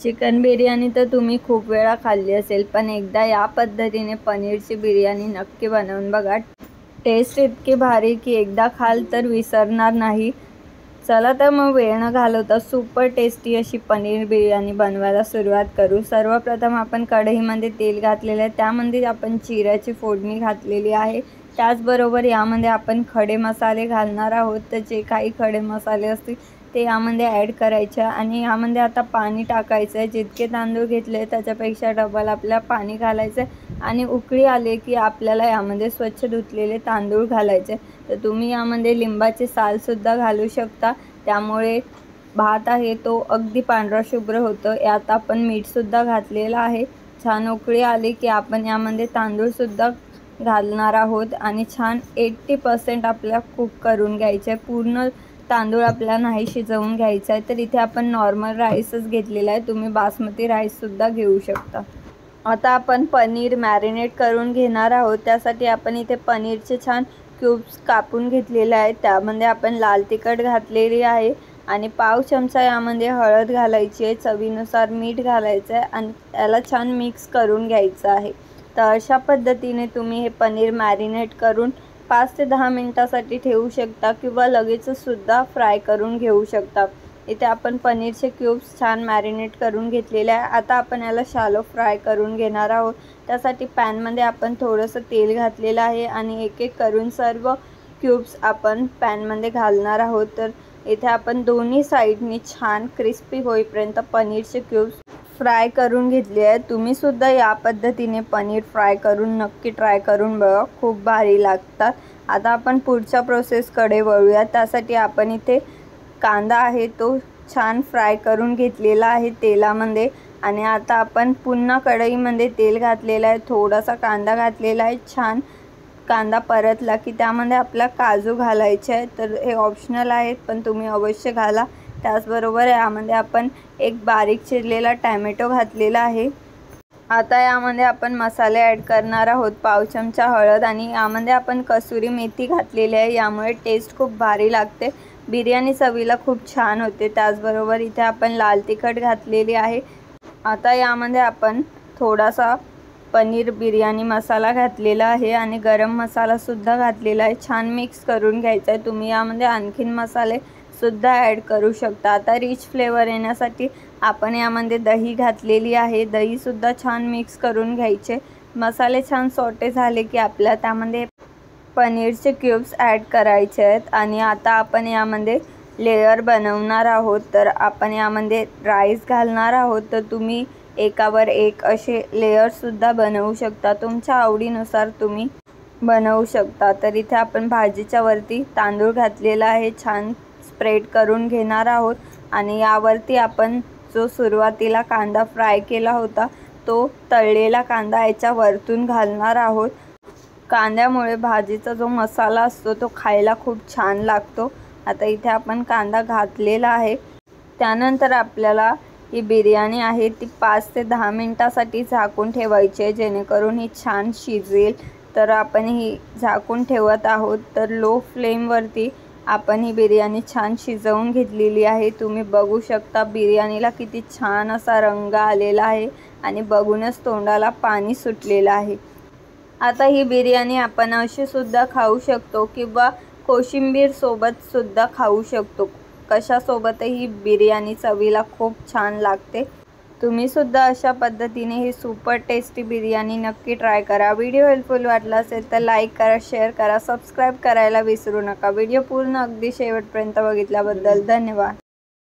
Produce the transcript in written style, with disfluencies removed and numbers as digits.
Chicken biryani तर तुम्ही खूप वेळा खाल्ली असेल, पण एकदा या पद्धतीने पनीरची बिर्याणी नक्की बनवून बघा। टेस्ट इतकी भारी की एकदा खाल तर विसरणार नाही। चला तर मग वेळ न घालवता सुपर टेस्टी अशी पनीर बिर्याणी बनवायला सुरुवात करू। सर्वप्रथम आपण कढईमध्ये तेल घातलेले आहे, त्यामध्ये आपण जिऱ्याची फोडणी घातलेली आहे। त्याचबरोबर यामध्ये आपण खडे मसाले घालणार आहोत, तर जे काही खडे मसाले असतील ते यामध्ये ॲड करायचे आणि यामध्ये आता पाणी टाकायचं आहे। जितके तांदूळ घेतले त्याच्यापेक्षा डबल आपल्याला पाणी घालायचं आहे आणि उकळी आली की आपल्याला यामध्ये स्वच्छ धुतलेले तांदूळ घालायचे। तर तुम्ही यामध्ये लिंबाचे सालसुद्धा घालू शकता, त्यामुळे भात आहे तो अगदी पांढरा शुभ्र होतो। यात आपण मीठसुद्धा घातलेलं आहे। छान उकळी आली की आपण यामध्ये तांदूळसुद्धा घालणार आहोत आणि छान 80% आपल्याला कुक करून घ्यायचे आहे। पूर्ण तांदूळ आपल्याला नाही शिजवून घ्यायचा आहे। तर इथे आपण नॉर्मल राईसच घेतलेला आहे, तुम्ही बासमती राईससुद्धा घेऊ शकता। आता आपण पनीर मॅरिनेट करून घेणार आहोत। त्यासाठी आपण इथे पनीरचे छान क्यूब्स कापून घेतलेले आहेत। त्यामध्ये आपण लाल तिखट घातलेली आहे आणि पाव चमचा यामध्ये हळद घालायची आहे, चवीनुसार मीठ घालायचं आहे आणि त्याला छान मिक्स करून घ्यायचं आहे। तर अशा पद्धतीने तुम्ही हे पनीर मॅरिनेट करून 5 ते 10 मिनिटासाठी ठेवू शकता किंवा लगेचच सुद्धा फ्राय करून घेऊ शकता। इथे आपण पनीरचे क्यूब्स छान मॅरिनेट करून घेतलेले आहे। आता आपण याला शॅलो फ्राय करून घेणार आहोत। त्यासाठी पॅनमध्ये आपण थोडंसं तेल घातलेलं आहे आणि एक एक करून सर्व क्यूब्स आपण पॅनमध्ये घालणार आहोत। तर इथे आपण दोन्ही साईडनी छान क्रिस्पी होईपर्यंत पनीरचे क्यूब्स फ्राय करून घेतले आहेत। तुम्हीसुद्धा या पद्धतीने पनीर फ्राय करून नक्की ट्राय करून बघा, खूप भारी लागतात। आता आपण पुढच्या प्रोसेसकडे वळूया। त्यासाठी आपण इथे कांदा आहे तो छान फ्राय करून घेतलेला आहे तेलामध्ये आणि आता आपण पुन्हा कढईमध्ये तेल घातलेलं आहे, थोडासा कांदा घातलेला आहे। छान कांदा परतला की त्यामध्ये आपला काजू घालायचे आहे, तर हे ऑप्शनल आहेत पण तुम्ही अवश्य घाला। त्याचबरोबर यामध्ये आपण एक बारीक चिरलेला टॅमॅटो घातलेला आहे। आता यामध्ये आपण मसाले ॲड करणार आहोत, पाव चमचा हळद आणि यामध्ये आपण कसुरी मेथी घातलेली आहे, यामुळे टेस्ट खूप भारी लागते, बिर्याणी चवीला खूप छान होते। त्याचबरोबर इथे आपण लाल तिखट घातलेली आहे। आता यामध्ये आपण थोडासा पनीर बिर्याणी मसाला घातलेला आहे आणि गरम मसालासुद्धा घातलेला आहे, छान मिक्स करून घ्यायचं आहे। तुम्ही यामध्ये आणखीन मसालेसुद्धा ॲड करू शकता। आता रिच फ्लेवर येण्यासाठी आपण यामध्ये दही घातलेली आहे, दहीसुद्धा छान मिक्स करून घ्यायचे। मसाले छान सॉटे झाले की आपल्याला त्यामध्ये पनीरचे क्यूब्स ॲड करायचे आहेत आणि आता आपण यामध्ये लेयर बनवणार आहोत। तर आपण यामध्ये राईस घालणार आहोत, तर तुम्ही एकावर एक असे लेयरसुद्धा बनवू शकता, तुमच्या आवडीनुसार तुम्ही बनवू शकता। तर इथे आपण भाजीच्या वरती तांदूळ घातलेला आहे, छान स्प्रेड करून घेणार आहोत आणि यावरती आपण जो सुरुवातीला कांदा फ्राय केला होता तो तळलेला कांदा याच्या वरतून घालणार आहोत। कांद्यामुळे भाजीचा जो मसाला असतो तो खायला खूप छान लागतो। आता इथे आपण कांदा घातलेला आहे। त्यानंतर आपल्याला ही बिर्याणी आहे ती 5 ते 10 मिनिटासाठी झाकून ठेवायची आहे, जेणेकरून ही छान शिजेल। तर आपण ही झाकून ठेवत आहोत। तर लो फ्लेमवरती आपण ही बिर्याणी छान शिजवून घेतलेली आहे। तुम्ही बघू शकता बिर्याणीला किती छान असा रंग आलेला आहे आणि बघूनच तोंडाला पाणी सुटलेलं आहे। आता ही बिर्याणी आपण अशी सुद्धा खाऊ शकतो किंवा कोशिंबीर सोबत सुद्धा खाऊ शकतो, कशासोबतही बिर्याणी चवीला खूप छान लागते। तुम्ही सुद्धा अशा पद्धतीने ही सुपर टेस्टी बिर्याणी नक्की ट्राय करा। व्हिडिओ हेल्पफुल वाटला असेल तर लाईक करा, शेअर करा, सबस्क्राईब करायला विसरू नका। व्हिडिओ पूर्ण अगदी शेवटपर्यंत बघितल्याबद्दल धन्यवाद।